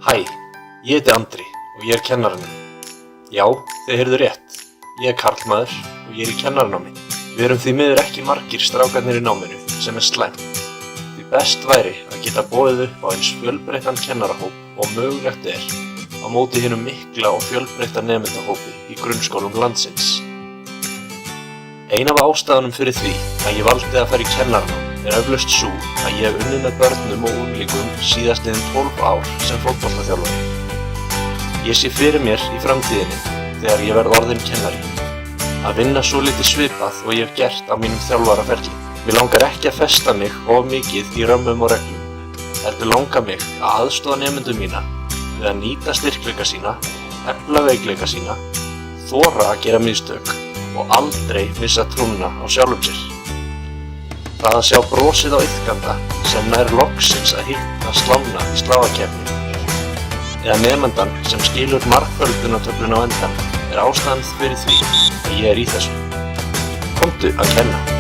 Hæ, ég heiti Andri og ég er kennarinn. Já, þið heyrðu rétt. Ég er karlmaður og ég er í kennaranámi. Við erum því miður ekki margir strákarnir í náminu, sem er slæmt. Því best væri að geta boðið upp á eins fjölbreyttan kennarahóp og mögulegt er á móti hinum mikla og fjölbreytta nemendahópi í grunnskólum landsins. Ein af ástæðunum fyrir því að ég valdi að fara í kennaranám er eflaust sú að ég hef unnið með börnum og unglingum síðastliðin 12 ár sem fótboltaþjálfari. Ég sé fyrir mér í framtíðinni, þegar ég verð orðinn kennari, að vinna svolítið svipað og ég hef gert á mínum þjálfaraferli. Mig langar ekki að festa mig of mikið í römmum og reglum, heldur langar mig að aðstoða nemendur mína við að nýta styrkleika sína, efla veikleika sína, þora að gera mistök og aldrei missa trúna á sjálfum sér. Það að sjá brosið á iðkanda sem nær loksins að hitta slána í sláakeppni eða nemendan sem skilur margföldunatöfluna á endanum er ástæðan fyrir því að ég er í þessu. Komdu að kenna.